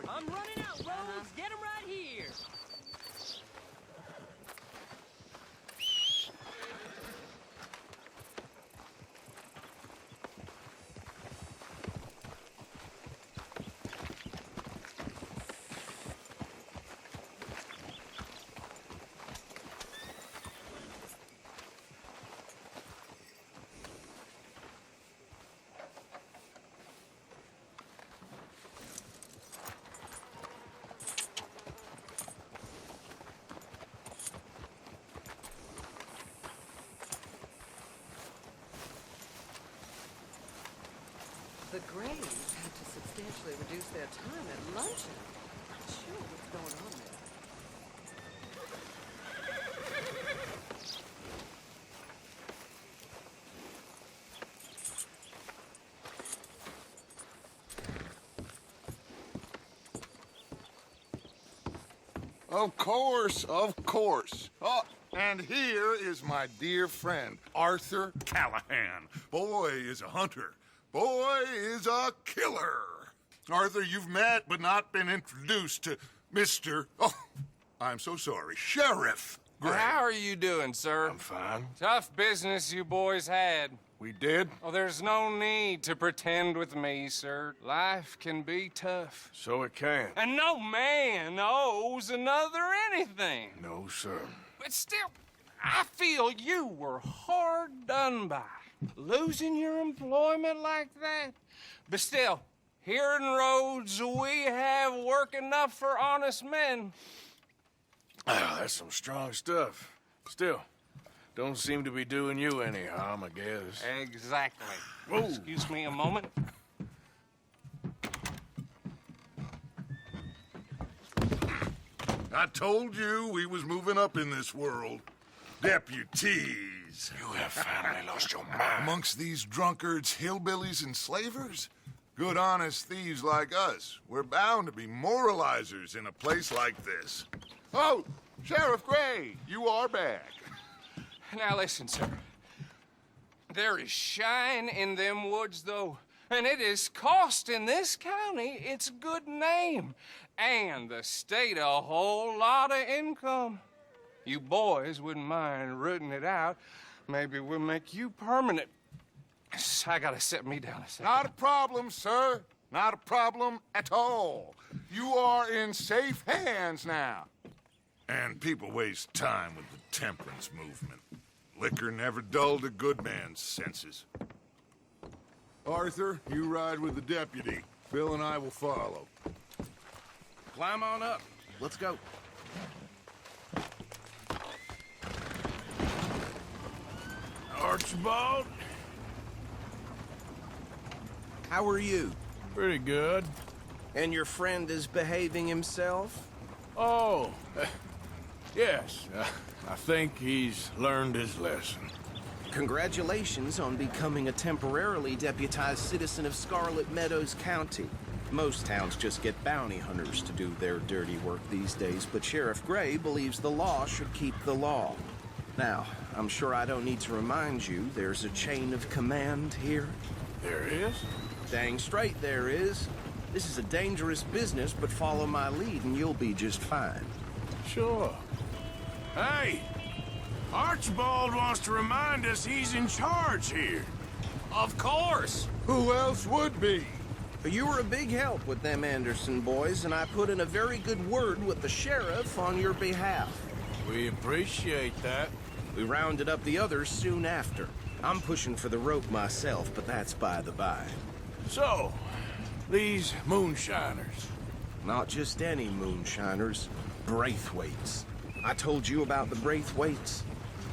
I'm running out, Rose! Get him right here! The Grays had to substantially reduce their time at luncheon. Not sure what's going on there. Of course, of course. Oh, and here is my dear friend, Arthur Callahan. Boy is a hunter. Boy is a killer. Arthur, you've met but not been introduced to Mr. Oh, I'm so sorry, Sheriff Gray. How are you doing, sir? I'm fine. Tough business you boys had. We did? Oh, there's no need to pretend with me, sir. Life can be tough. So it can. And no man owes another anything. No, sir. But still, I feel you were hard done by. Losing your employment like that? But still, here in Rhodes, we have work enough for honest men. Oh, that's some strong stuff. Still, don't seem to be doing you any harm, I guess. Exactly. Whoa. Excuse me a moment. I told you we was moving up in this world. Deputies. You have finally lost your mind. Amongst these drunkards, hillbillies, and slavers? Good, honest thieves like us. We're bound to be moralizers in a place like this. Oh, Sheriff Gray, you are back. Now listen, sir. There is shine in them woods, though, and it is costing this county its good name and the state a whole lot of income. You boys wouldn't mind rooting it out. Maybe we'll make you permanent. I gotta set me down a second. Not a problem, sir. Not a problem at all. You are in safe hands now. And people waste time with the temperance movement. Liquor never dulled a good man's senses. Arthur, you ride with the deputy. Bill and I will follow. Climb on up. Let's go. Archibald? How are you? Pretty good. And your friend is behaving himself? Oh, yes. I think he's learned his lesson. Congratulations on becoming a temporarily deputized citizen of Scarlett Meadows County. Most towns just get bounty hunters to do their dirty work these days, but Sheriff Gray believes the law should keep the law. Now, I'm sure I don't need to remind you there's a chain of command here. There is? Dang straight there is. This is a dangerous business, but follow my lead and you'll be just fine. Sure. Hey! Archibald wants to remind us he's in charge here. Of course. Who else would be? You were a big help with them Anderson boys, and I put in a very good word with the sheriff on your behalf. We appreciate that. We rounded up the others soon after. I'm pushing for the rope myself, but that's by the by. So, these moonshiners, Not just any moonshiners, Braithwaites. I told you about the Braithwaites?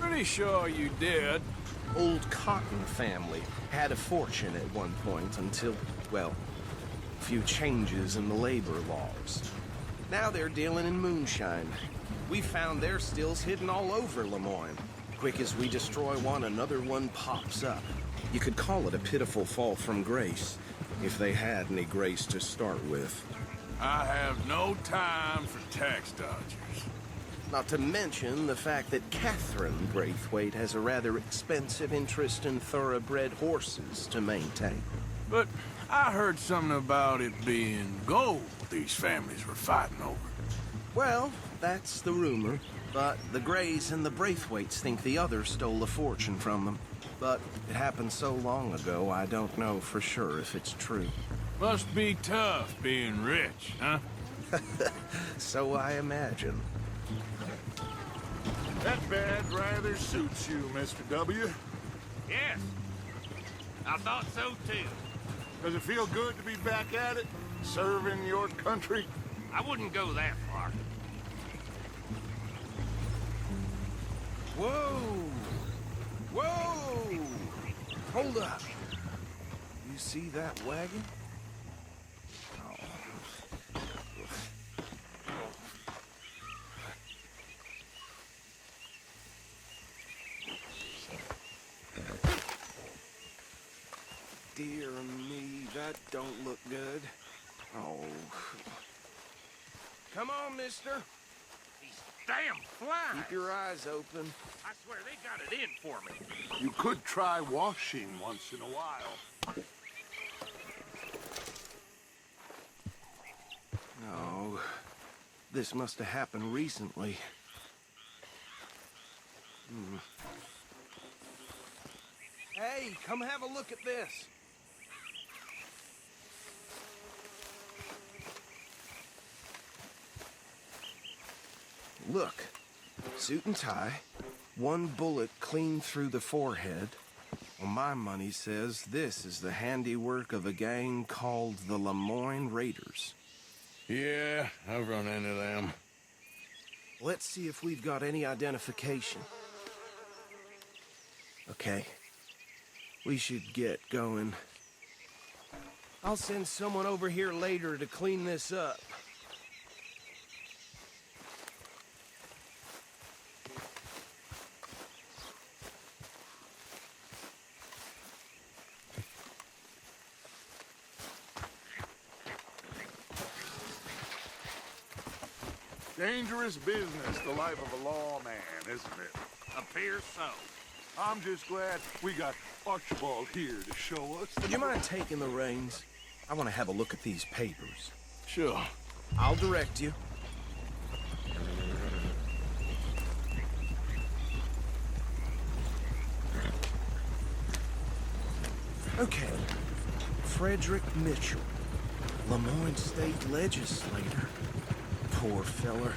Pretty sure you did. Old Cotton family had a fortune at one point until, well, a few changes in the labor laws. Now they're dealing in moonshine. We found their stills hidden all over Lemoyne. Quick as we destroy one, another one pops up. You could call it a pitiful fall from grace, if they had any grace to start with. I have no time for tax dodgers. Not to mention the fact that Catherine Braithwaite has a rather expensive interest in thoroughbred horses to maintain. But I heard something about it being gold these families were fighting over. Well, that's the rumor. But the Greys and the Braithwaites think the others stole a fortune from them. But it happened so long ago, I don't know for sure if it's true. Must be tough being rich, huh? So I imagine. That bed rather suits you, Mr. W. Yes. I thought so, too. Does it feel good to be back at it, serving your country? I wouldn't go that far. Whoa! Whoa! Hold up. You see that wagon? Dear me, that don't look good. Oh. Come on, mister. These damn flies! Keep your eyes open. I swear they got it in for me. You could try washing once in a while. Oh, this must have happened recently. Hey, come have a look at this. Look, suit and tie, one bullet clean through the forehead. Well, my money says this is the handiwork of a gang called the Lemoyne Raiders. Yeah, I've run into them. Let's see if we've got any identification. Okay. We should get going. I'll send someone over here later to clean this up. Dangerous business, the life of a lawman, isn't it? Appears so. I'm just glad we got Archibald here to show us. Would you mind taking the reins? I want to have a look at these papers. Sure. I'll direct you. Okay. Frederick Mitchell, Lemoyne State Legislator. Poor feller.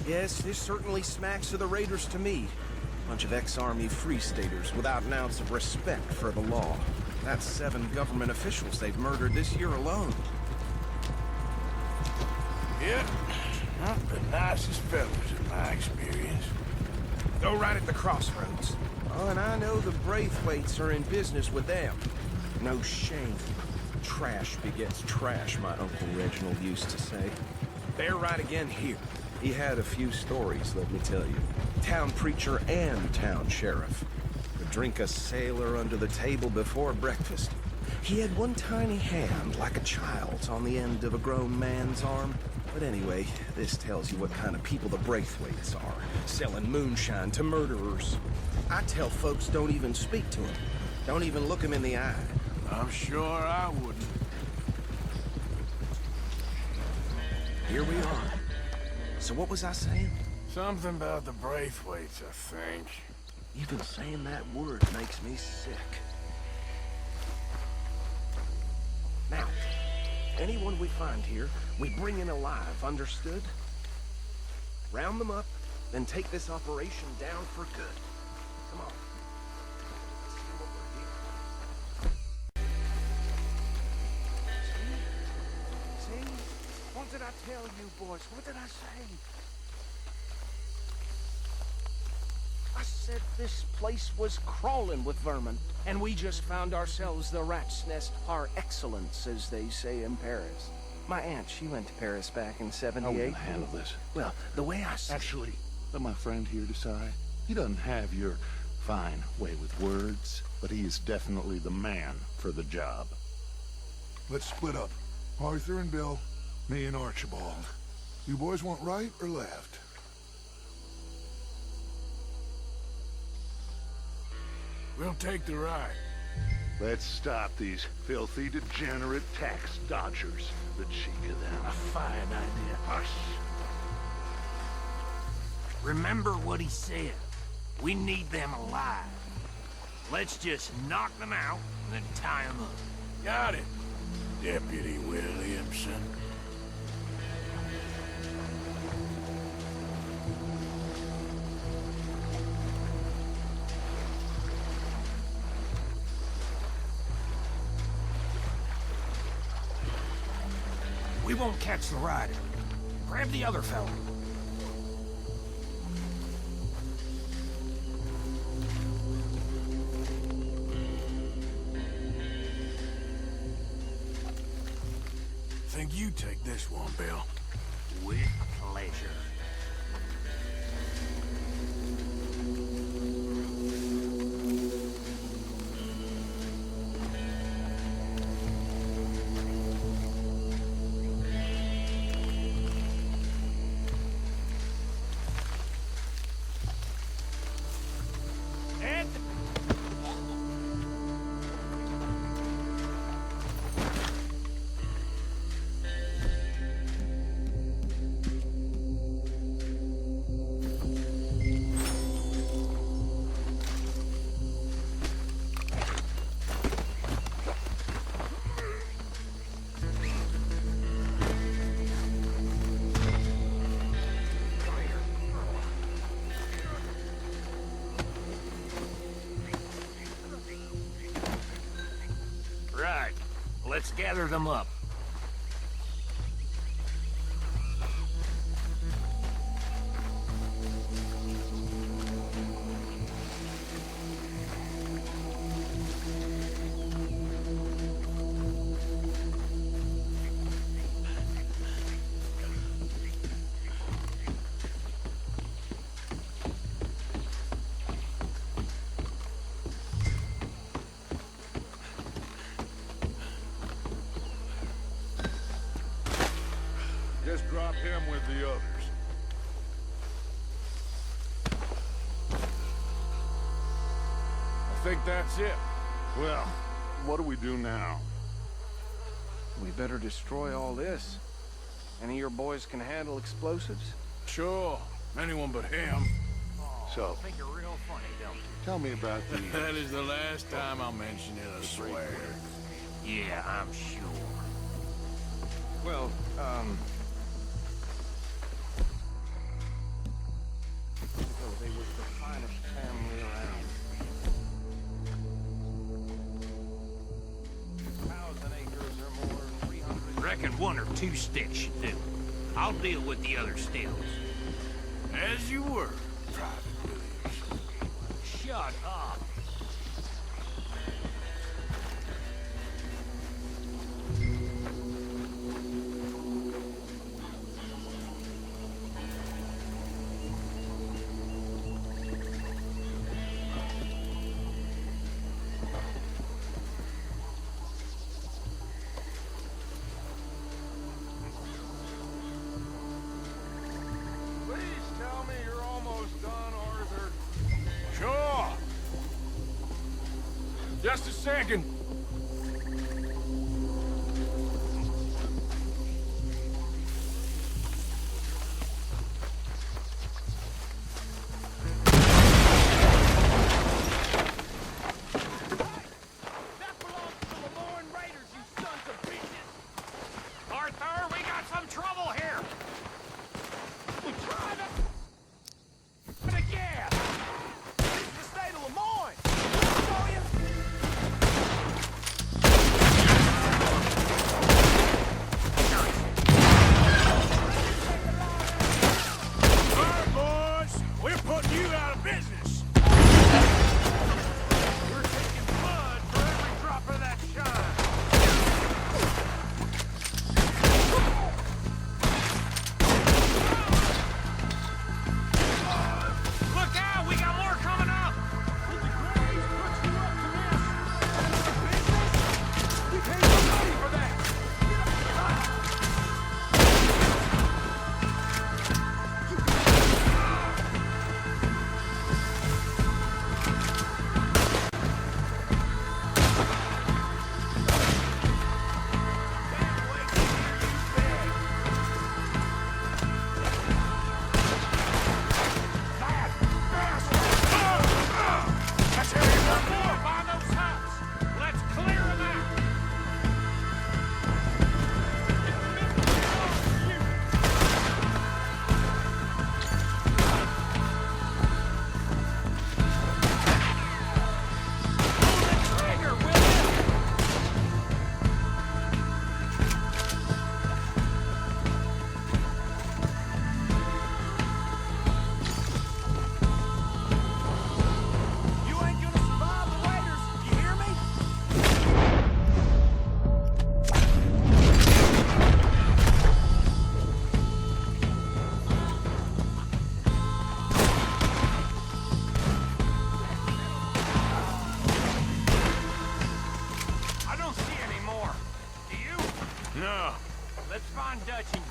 Yes, this certainly smacks of the Raiders to me. Bunch of ex-Army Free Staters without an ounce of respect for the law. That's 7 government officials they've murdered this year alone. Yep. Not the nicest fellas in my experience. Go right at the crossroads. Oh, and I know the Braithwaites are in business with them. No shame. Trash begets trash, my Uncle Reginald used to say. They're right again here. He had a few stories, let me tell you. Town preacher and town sheriff. Would drink a sailor under the table before breakfast. He had one tiny hand, like a child's, on the end of a grown man's arm. But anyway, this tells you what kind of people the Braithwaites are. Selling moonshine to murderers. I tell folks don't even speak to him. Don't even look him in the eye. I'm sure I wouldn't. Here we are. So what was I saying? Something about the Braithwaites, I think. Even saying that word makes me sick. Now, anyone we find here, we bring in alive, understood? Round them up, then take this operation down for good. Come on. Let's see what we're here. See? See? Won't did I tell you, boys? What did I say? I said this place was crawling with vermin, and we just found ourselves the rat's nest par excellence, as they say in Paris. My aunt, she went to Paris back in '78. How will you handle this? Well, the way I see Actually, let my friend here decide. He doesn't have your fine way with words, but he is definitely the man for the job. Let's split up. Arthur and Bill, me and Archibald. You boys want right or left? We'll take the right. Let's stop these filthy, degenerate tax dodgers. The cheek of them. A fine idea. Hush! Remember what he said. We need them alive. Let's just knock them out and then tie them up. Got it, Deputy Williamson. We won't catch the rider. Grab the other fella. Think you take this one, Bill. With pleasure. Right. Let's gather them up. Just drop him with the others. I think that's it. Well, what do we do now? we better destroy all this. Any of your boys can handle explosives? Sure. Anyone but him. So, Think you're real funny, don't you? tell me about the... That is the last time I'll mention it, I swear. Yeah, I'm sure. Well, they was the finest family around. 1,000 acres or more, 300... Reckon 1 or 2 sticks should do. I'll deal with the other stills. As you were, Private Williams. Shut up. Please tell me you're almost done, Arthur. Sure. Just a second. That belongs to the Lorne Raiders, you sons of bitches! Arthur, we got some trouble here! We tried to... But again! This is the state of Lemoyne! Show you?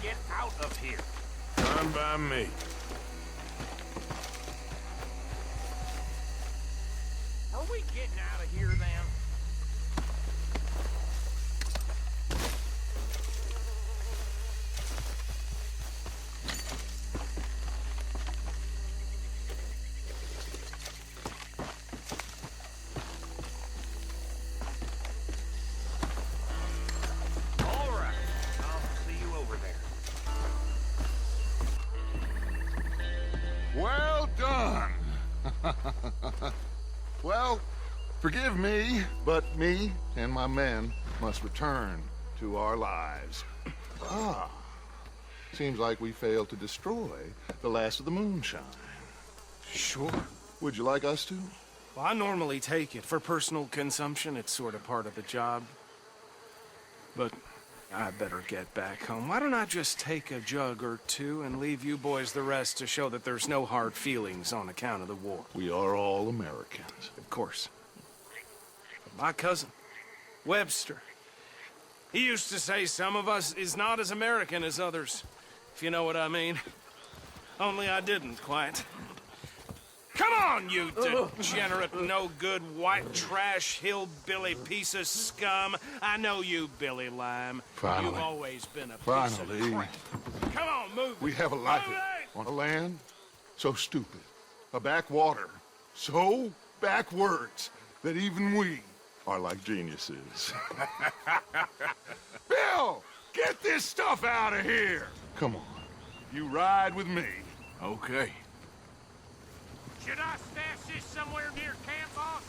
get out of here. Fine by me. Are we getting out of here then? All right. I'll see you over there. Well done. Well, forgive me, but me and my men must return to our lives. Ah, seems like we failed to destroy the last of the moonshine. Sure. Would you like us to? Well, I normally take it. For personal consumption, it's sort of part of the job. But I better get back home. Why don't I just take a jug or two and leave you boys the rest to show that there's no hard feelings on account of the war? We are all Americans. Of course. My cousin, Webster, he used to say some of us is not as American as others, if you know what I mean. Only I didn't quite. Come on, you degenerate, no-good, white trash, hillbilly piece of scum. I know you, Billy Lime. Finally. You've always been a piece Finally. of crap. Come on, move We it. have a life Move it! on a land so stupid, a backwater so backwards that even we are like geniuses. Bill, get this stuff out of here. Come on, you ride with me. Okay. Should I stash this somewhere near camp, boss?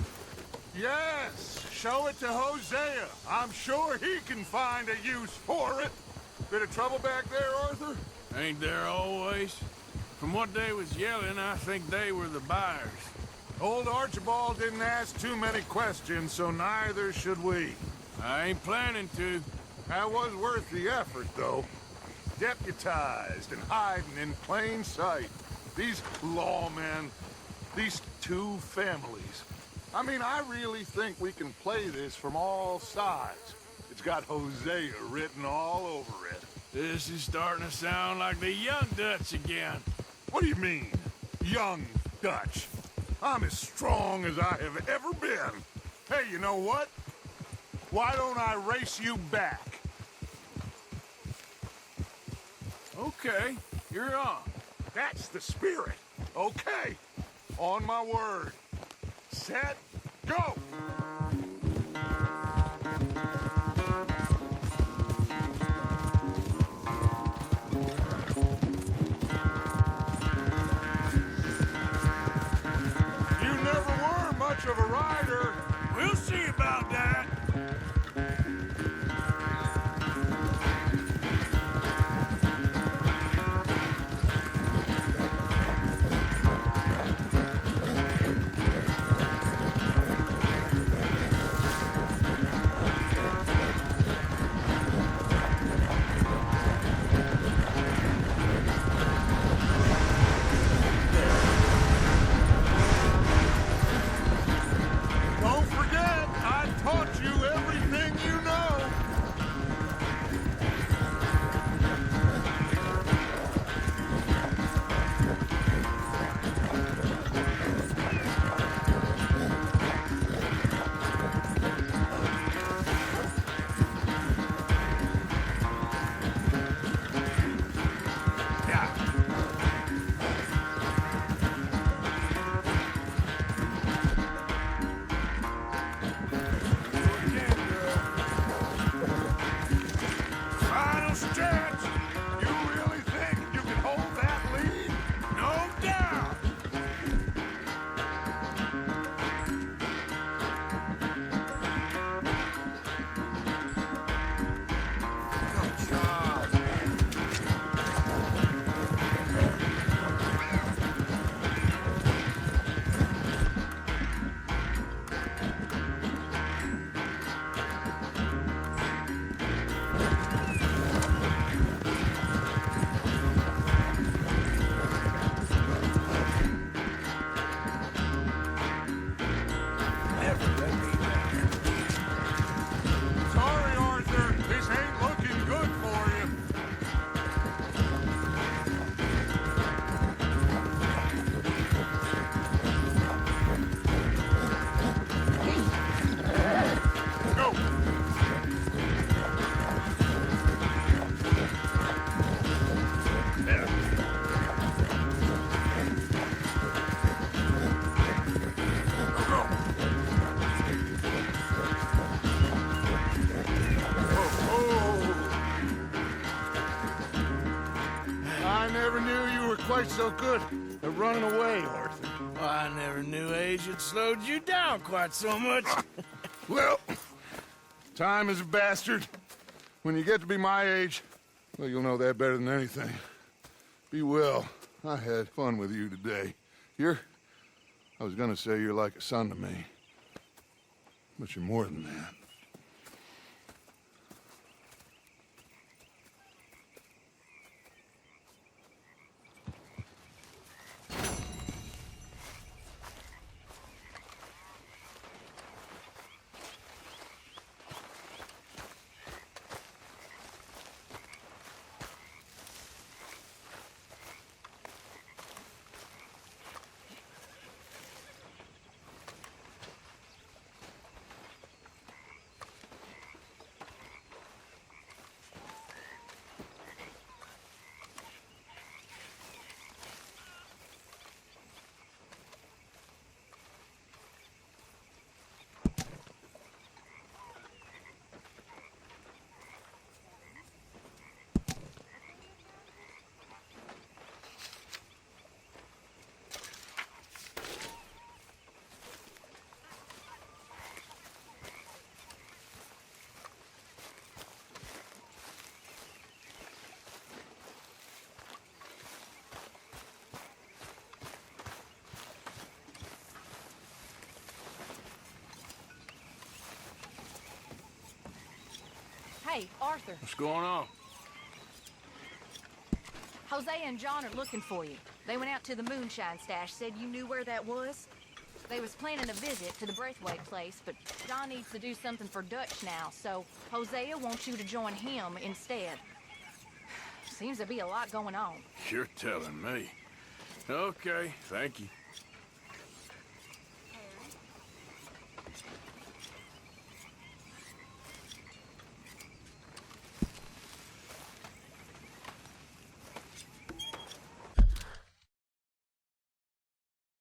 Yes, show it to Hosea. I'm sure he can find a use for it. Bit of trouble back there, Arthur? Ain't there always? From what they was yelling, I think they were the buyers. Old Archibald didn't ask too many questions, so neither should we. I ain't planning to. That was worth the effort, though. Deputized and hiding in plain sight. These lawmen, these two families. I mean, I really think we can play this from all sides. It's got Hosea written all over it. This is starting to sound like the Young Dutch again. What do you mean, young Dutch? I'm as strong as I have ever been. Hey, you know what? Why don't I race you back? Okay, you're on. That's the spirit. Okay, on my word. Set, go! You never were much of a rider. We'll see about that. quite so good at running away, Arthur. Well, I never knew age had slowed you down quite so much. Well, time is a bastard. When you get to be my age, well, you'll know that better than anything. Be well. I had fun with you today. I was gonna say you're like a son to me. But you're more than that. Hey, Arthur. What's going on? Jose and John are looking for you. They went out to the moonshine stash, said you knew where that was. They was planning a visit to the Braithwaite place, but John needs to do something for Dutch now, so Hosea wants you to join him instead. Seems to be a lot going on. You're telling me. Okay, thank you.